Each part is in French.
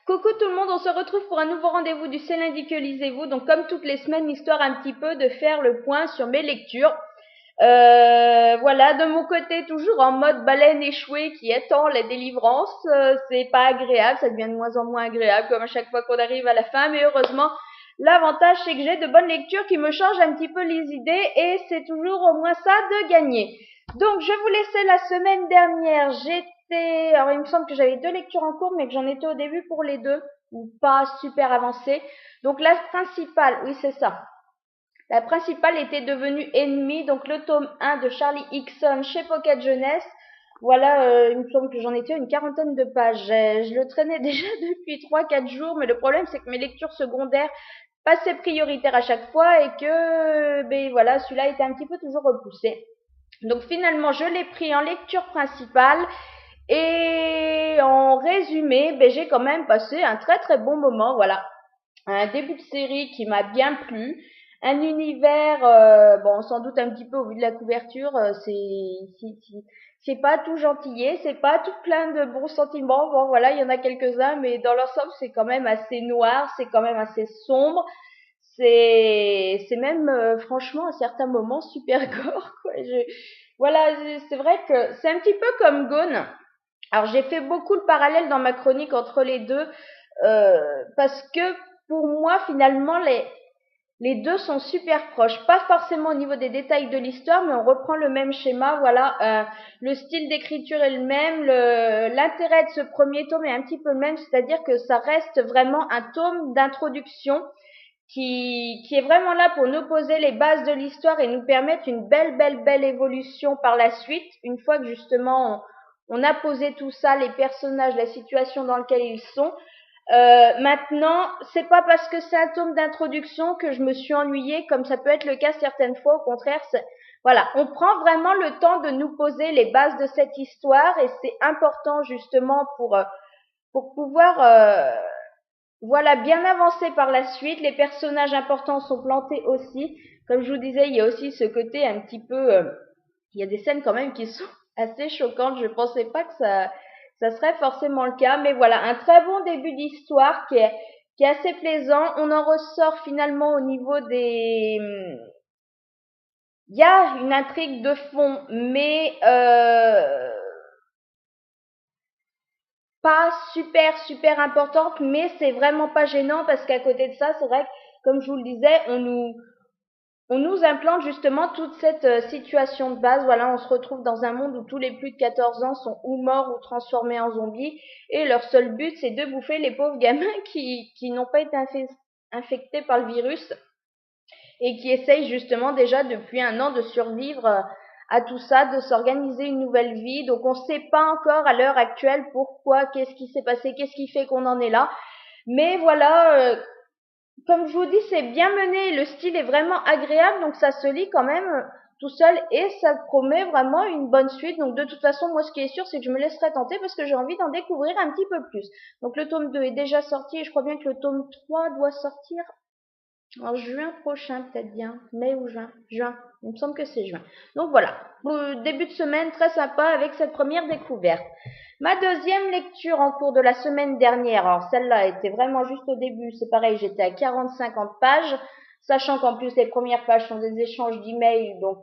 Coucou tout le monde, on se retrouve pour un nouveau rendez-vous du C'est lundi que lisez-vous. Donc comme toutes les semaines, histoire un petit peu de faire le point sur mes lectures. Voilà, de mon côté, toujours en mode baleine échouée qui attend la délivrance. C'est pas agréable, ça devient de moins en moins agréable comme à chaque fois qu'on arrive à la fin. Mais heureusement, l'avantage c'est que j'ai de bonnes lectures qui me changent un petit peu les idées et c'est toujours au moins ça de gagner. Donc je vous laissais la semaine dernière, alors il me semble que j'avais 2 lectures en cours mais que j'en étais au début pour les 2 ou pas super avancées. Donc la principale, oui c'est ça. La principale était devenue Ennemie, donc le tome 1 de Charlie Higson chez Pocket Jeunesse. Voilà, il me semble que j'en étais à une quarantaine de pages. Je le traînais déjà depuis 3-4 jours, mais le problème c'est que mes lectures secondaires passaient prioritaires à chaque fois et que, ben voilà, celui-là était un petit peu toujours repoussé. Donc finalement, je l'ai pris en lecture principale et en résumé, ben j'ai quand même passé un très très bon moment. Voilà, un début de série qui m'a bien plu, un univers, bon, sans doute un petit peu au vu de la couverture, c'est pas tout gentillet, c'est pas tout plein de bons sentiments. Bon, voilà, il y en a quelques-uns, mais dans l'ensemble, c'est quand même assez noir, c'est quand même assez sombre. C'est même, franchement, à certains moments, super gore, quoi. Voilà, c'est vrai que c'est un petit peu comme Gone. Alors, j'ai fait beaucoup le parallèle dans ma chronique entre les deux, parce que pour moi, finalement, les deux sont super proches. Pas forcément au niveau des détails de l'histoire, mais on reprend le même schéma. Voilà, le style d'écriture est le même, l'intérêt de ce premier tome est un petit peu le même, c'est-à-dire que ça reste vraiment un tome d'introduction qui est vraiment là pour nous poser les bases de l'histoire et nous permettre une belle évolution par la suite, une fois que justement on a posé tout ça, les personnages, la situation dans laquelle ils sont. Maintenant, c'est pas parce que c'est un tome d'introduction que je me suis ennuyée, comme ça peut être le cas certaines fois. Au contraire, voilà, on prend vraiment le temps de nous poser les bases de cette histoire et c'est important justement pour pouvoir voilà, bien avancer par la suite. Les personnages importants sont plantés aussi. Comme je vous disais, il y a aussi ce côté un petit peu, il y a des scènes quand même qui sont assez choquantes. Je pensais pas que ça serait forcément le cas, mais voilà, un très bon début d'histoire qui est assez plaisant. On en ressort finalement au niveau des, il y a une intrigue de fond, mais pas super importante, mais c'est vraiment pas gênant parce qu'à côté de ça, c'est vrai que, comme je vous le disais, on nous implante justement toute cette situation de base. Voilà, on se retrouve dans un monde où tous les plus de 14 ans sont ou morts ou transformés en zombies et leur seul but c'est de bouffer les pauvres gamins qui n'ont pas été infectés par le virus et qui essayent justement déjà depuis un an de survivre à tout ça, de s'organiser une nouvelle vie. Donc on ne sait pas encore à l'heure actuelle pourquoi, qu'est-ce qui s'est passé, qu'est-ce qui fait qu'on en est là. Mais voilà, comme je vous dis, c'est bien mené, le style est vraiment agréable, donc ça se lit quand même tout seul et ça promet vraiment une bonne suite. Donc de toute façon, moi ce qui est sûr, c'est que je me laisserai tenter parce que j'ai envie d'en découvrir un petit peu plus. Donc le tome 2 est déjà sorti et je crois bien que le tome 3 doit sortir en juin prochain, peut-être bien. Mai ou juin? Juin. Il me semble que c'est juin. Donc voilà. Début de semaine très sympa avec cette première découverte. Ma deuxième lecture en cours de la semaine dernière. Alors celle-là était vraiment juste au début. C'est pareil, j'étais à 40-50 pages. Sachant qu'en plus les premières pages sont des échanges d'emails. Donc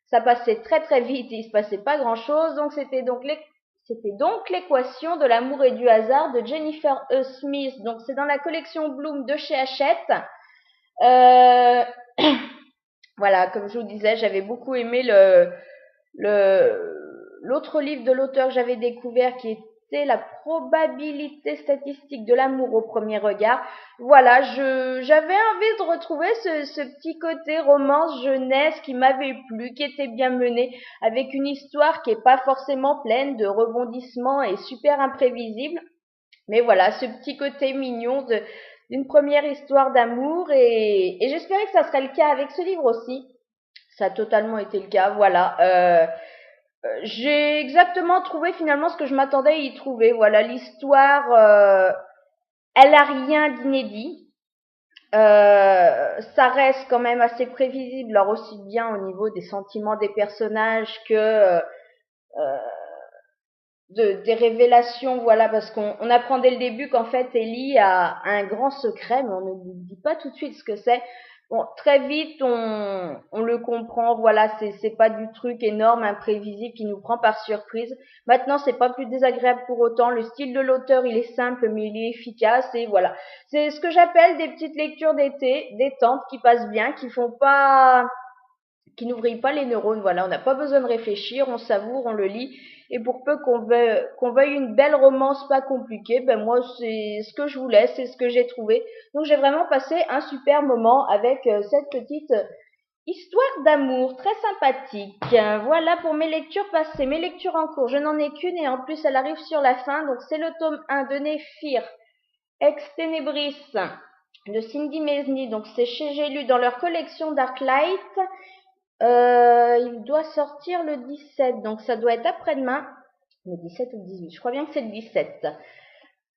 ça passait très vite et il se passait pas grand-chose. Donc c'était donc l'équation de l'amour et du hasard de Jennifer E. Smith. Donc c'est dans la collection Bloom de chez Hachette. Euh, voilà, comme je vous disais, j'avais beaucoup aimé l'autre livre de l'auteur que j'avais découvert qui était La probabilité statistique de l'amour au premier regard. Voilà, j'avais envie de retrouver ce petit côté romance jeunesse qui m'avait plu, qui était bien mené, avec une histoire qui est pas forcément pleine de rebondissements et super imprévisible. Mais voilà, ce petit côté mignon d'une première histoire d'amour et j'espérais que ça serait le cas avec ce livre aussi. Ça a totalement été le cas, voilà. J'ai exactement trouvé finalement ce que je m'attendais à y trouver. Voilà, l'histoire, elle a rien d'inédit. Ça reste quand même assez prévisible, alors aussi bien au niveau des sentiments des personnages que des révélations, voilà, parce qu'on apprend dès le début qu'en fait Ellie a un grand secret, mais on ne lui dit pas tout de suite ce que c'est. Bon, très vite on le comprend, voilà, c'est pas du truc énorme, imprévisible qui nous prend par surprise. Maintenant, c'est pas plus désagréable pour autant. Le style de l'auteur, il est simple mais il est efficace et voilà. C'est ce que j'appelle des petites lectures d'été, détente, qui passent bien, qui n'ouvrit pas les neurones. Voilà, on n'a pas besoin de réfléchir, on savoure, on le lit. Et pour peu qu'on veuille une belle romance pas compliquée, ben moi c'est ce que je voulais, c'est ce que j'ai trouvé. Donc j'ai vraiment passé un super moment avec cette petite histoire d'amour très sympathique. Voilà pour mes lectures passées, mes lectures en cours. Je n'en ai qu'une et en plus elle arrive sur la fin. Donc c'est le tome 1 de Néphir, Ex Tenebris de Cindy Mesny. Donc c'est chez J'ai lu dans leur collection Darklight. Il doit sortir le 17, donc ça doit être après-demain, le 17 ou le 18, je crois bien que c'est le 17.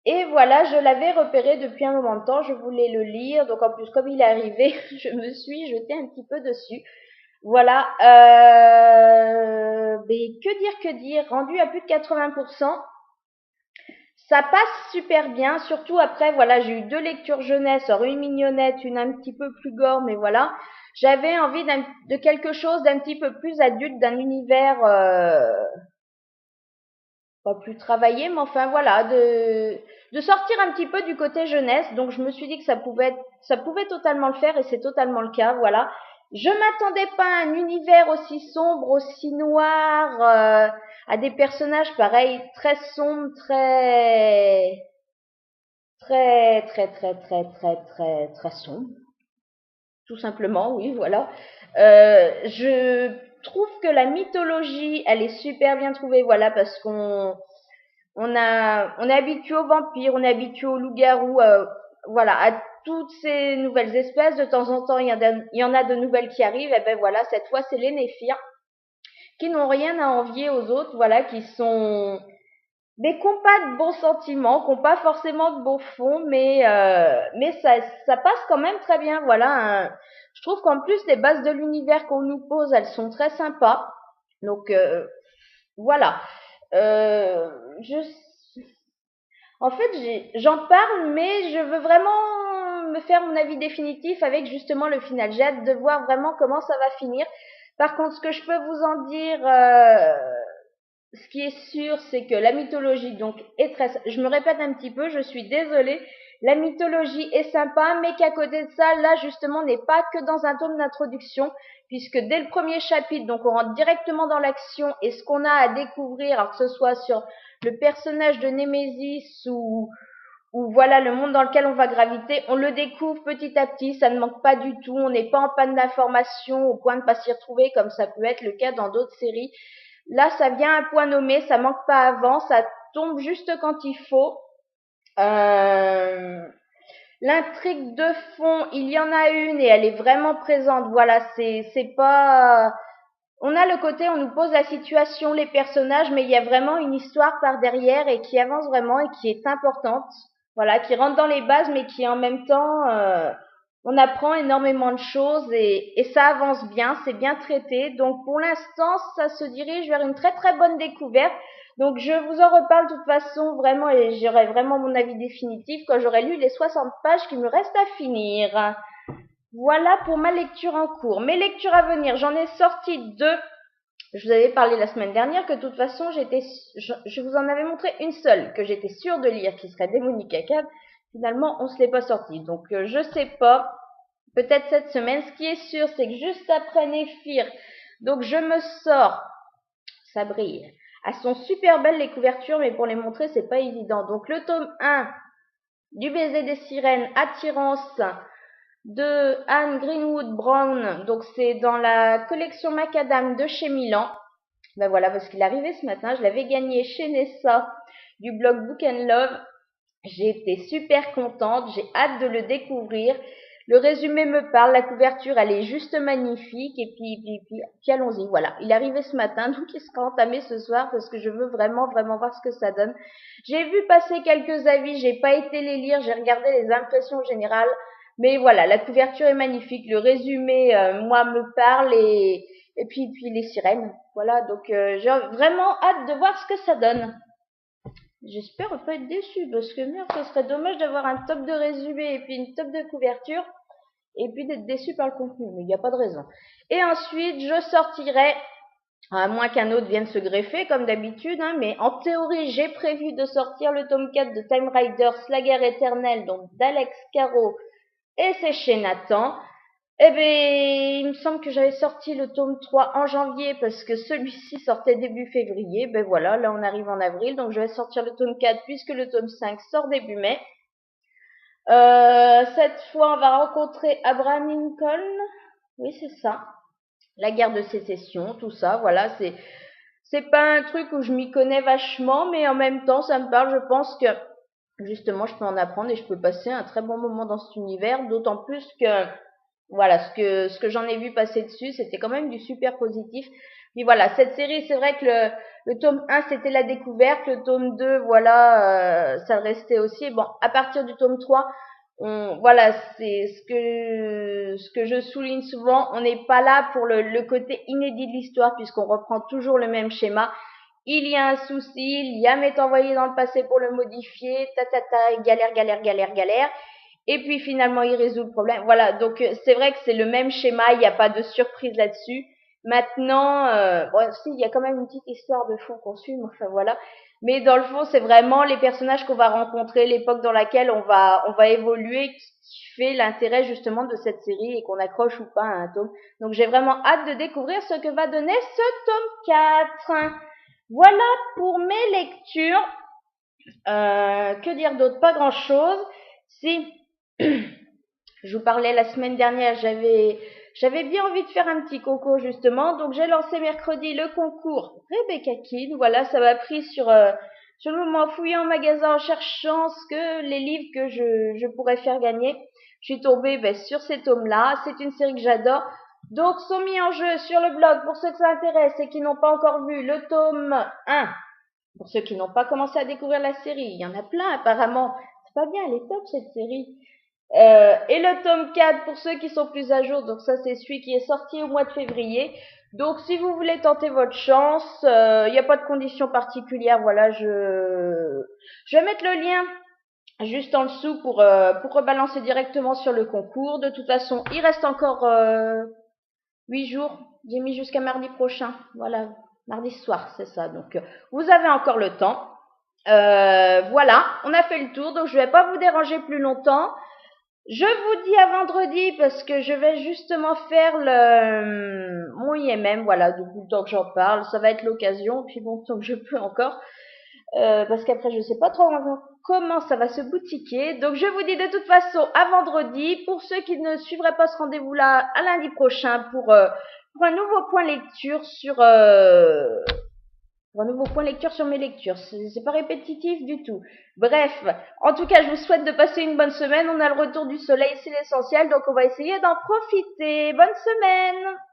Et voilà, je l'avais repéré depuis un moment de temps, je voulais le lire, donc en plus comme il est arrivé, je me suis jetée un petit peu dessus. Voilà, mais que dire, rendu à plus de 80%, ça passe super bien, surtout après, voilà, j'ai eu 2 lectures jeunesse, alors une mignonnette, une un petit peu plus gore, mais voilà. J'avais envie de quelque chose d'un petit peu plus adulte, d'un univers pas plus travaillé, mais enfin voilà, de sortir un petit peu du côté jeunesse. Donc je me suis dit que ça pouvait totalement le faire et c'est totalement le cas, voilà. Je m'attendais pas à un univers aussi sombre, aussi noir, à des personnages pareils, très sombres, très sombres. Tout simplement, oui, voilà. Je trouve que la mythologie, elle est super bien trouvée, voilà, parce on est habitué aux vampires, on est habitué aux loups-garous, voilà, à toutes ces nouvelles espèces. De temps en temps, il y en a de nouvelles qui arrivent. Et ben voilà, cette fois, c'est les Néphirs, qui n'ont rien à envier aux autres, voilà, qui sont des qui n'ont pas de bons sentiments, qui n'ont pas forcément de beau fond, mais ça passe quand même très bien. Voilà, je trouve qu'en plus les bases de l'univers qu'on nous pose, elles sont très sympas. Donc voilà. Euh, je, En fait, j'en parle, mais je veux vraiment me faire mon avis définitif avec justement le final. J'ai hâte de voir vraiment comment ça va finir. Par contre, ce que je peux vous en dire, ce qui est sûr, c'est que la mythologie, donc, est très, je me répète un petit peu, je suis désolée, la mythologie est sympa, mais qu'à côté de ça, là, justement, n'est pas que dans un tome d'introduction, puisque dès le premier chapitre, donc, on rentre directement dans l'action, et ce qu'on a à découvrir, alors que ce soit sur le personnage de Némésis ou voilà le monde dans lequel on va graviter, on le découvre petit à petit, ça ne manque pas du tout, on n'est pas en panne d'informations au point de pas s'y retrouver, comme ça peut être le cas dans d'autres séries. Là, ça vient à un point nommé, ça manque pas avant, ça tombe juste quand il faut. Euh, L'intrigue de fond, il y en a une et elle est vraiment présente. Voilà, c'est pas. On a le côté, on nous pose la situation, les personnages, mais il y a vraiment une histoire par derrière et qui avance vraiment et qui est importante. Voilà, qui rentre dans les bases, mais qui en même temps, on apprend énormément de choses et ça avance bien, c'est bien traité. Donc pour l'instant, ça se dirige vers une très très bonne découverte. Donc je vous en reparle de toute façon vraiment et j'aurai vraiment mon avis définitif quand j'aurai lu les 60 pages qui me restent à finir. Voilà pour ma lecture en cours. Mes lectures à venir, j'en ai sorti 2. Je vous avais parlé la semaine dernière que de toute façon, je vous en avais montré une seule que j'étais sûre de lire, qui serait Démonique Acad. Finalement, on se l'est pas sorti. Donc, je sais pas. Peut-être cette semaine. Ce qui est sûr, c'est que juste après Néphir, donc je me sors. Ça brille. Elles sont super belles les couvertures, mais pour les montrer, c'est pas évident. Donc, le tome 1 du Baiser des Sirènes, Attirance, de Anne Greenwood Brown. Donc c'est dans la collection Macadam de chez Milan. Ben voilà, parce qu'il est arrivé ce matin, je l'avais gagné chez Nessa du blog Book and Love. J'ai été super contente, j'ai hâte de le découvrir. Le résumé me parle, la couverture elle est juste magnifique et puis allons-y, voilà. Il est arrivé ce matin, donc il sera entamé ce soir parce que je veux vraiment voir ce que ça donne. J'ai vu passer quelques avis, j'ai pas été les lire, j'ai regardé les impressions générales, mais voilà, la couverture est magnifique, le résumé moi me parle et puis les sirènes, voilà. Donc j'ai vraiment hâte de voir ce que ça donne. J'espère ne pas être déçue parce que merde, ce serait dommage d'avoir un top de résumé et puis une top de couverture et puis d'être déçu par le contenu, mais il n'y a pas de raison. Et ensuite, je sortirai, à moins qu'un autre vienne se greffer comme d'habitude, hein, mais en théorie, j'ai prévu de sortir le tome 4 de Time Riders, La guerre éternelle, donc d'Alex Caro, et c'est chez Nathan. Eh ben, il me semble que j'avais sorti le tome 3 en janvier parce que celui-ci sortait début février. Ben voilà, là on arrive en avril, donc je vais sortir le tome 4 puisque le tome 5 sort début mai. Cette fois, on va rencontrer Abraham Lincoln. Oui, c'est ça. La guerre de sécession, tout ça, voilà, c'est pas un truc où je m'y connais vachement, mais en même temps, ça me parle. Je pense que justement, je peux en apprendre et je peux passer un très bon moment dans cet univers, d'autant plus que voilà, ce que j'en ai vu passer dessus, c'était quand même du super positif. Puis voilà, cette série, c'est vrai que le tome 1, c'était la découverte, le tome 2, voilà, ça restait aussi. Bon, à partir du tome 3, voilà, c'est ce que je souligne souvent, on n'est pas là pour le côté inédit de l'histoire, puisqu'on reprend toujours le même schéma. Il y a un souci, il y a m'est envoyé dans le passé pour le modifier, galère, galère, galère, galère. Et puis finalement, il résout le problème. Voilà, donc c'est vrai que c'est le même schéma, il n'y a pas de surprise là-dessus. Maintenant, bon, si, il y a quand même une petite histoire de fond qu'on suit, mais enfin voilà. Mais dans le fond, c'est vraiment les personnages qu'on va rencontrer, l'époque dans laquelle on va évoluer, qui fait l'intérêt justement de cette série et qu'on accroche ou pas à un tome. Donc j'ai vraiment hâte de découvrir ce que va donner ce tome 4. Voilà pour mes lectures. Que dire d'autre? Pas grand-chose. Si, je vous parlais la semaine dernière, j'avais bien envie de faire un petit concours justement, donc j'ai lancé mercredi le concours Rebecca Kid. Voilà, ça m'a pris sur le moment en fouillant en magasin en cherchant les livres que je pourrais faire gagner. Je suis tombée sur ces tomes-là. C'est une série que j'adore. Donc sont mis en jeu sur le blog pour ceux que ça intéresse et qui n'ont pas encore vu le tome 1. Pour ceux qui n'ont pas commencé à découvrir la série, il y en a plein apparemment. C'est pas bien, elle est top cette série. Et le tome 4 pour ceux qui sont plus à jour, donc ça c'est celui qui est sorti au mois de février. Donc si vous voulez tenter votre chance, il n'y a pas de conditions particulières. Voilà, je vais mettre le lien juste en dessous pour rebalancer directement sur le concours. De toute façon, il reste encore 8 jours. J'ai mis jusqu'à mardi prochain. Voilà, mardi soir, c'est ça. Donc vous avez encore le temps. Voilà, on a fait le tour, donc je vais pas vous déranger plus longtemps. Je vous dis à vendredi parce que je vais justement faire mon IMM, voilà, depuis le temps que j'en parle, ça va être l'occasion, puis bon, tant que je peux encore, parce qu'après je sais pas trop comment ça va se boutiquer. Donc je vous dis de toute façon à vendredi. Pour ceux qui ne suivraient pas ce rendez-vous-là, à lundi prochain pour un nouveau point lecture sur un nouveau point lecture sur mes lectures. C'est pas répétitif du tout. Bref, en tout cas, je vous souhaite de passer une bonne semaine. On a le retour du soleil, c'est l'essentiel, donc on va essayer d'en profiter. Bonne semaine!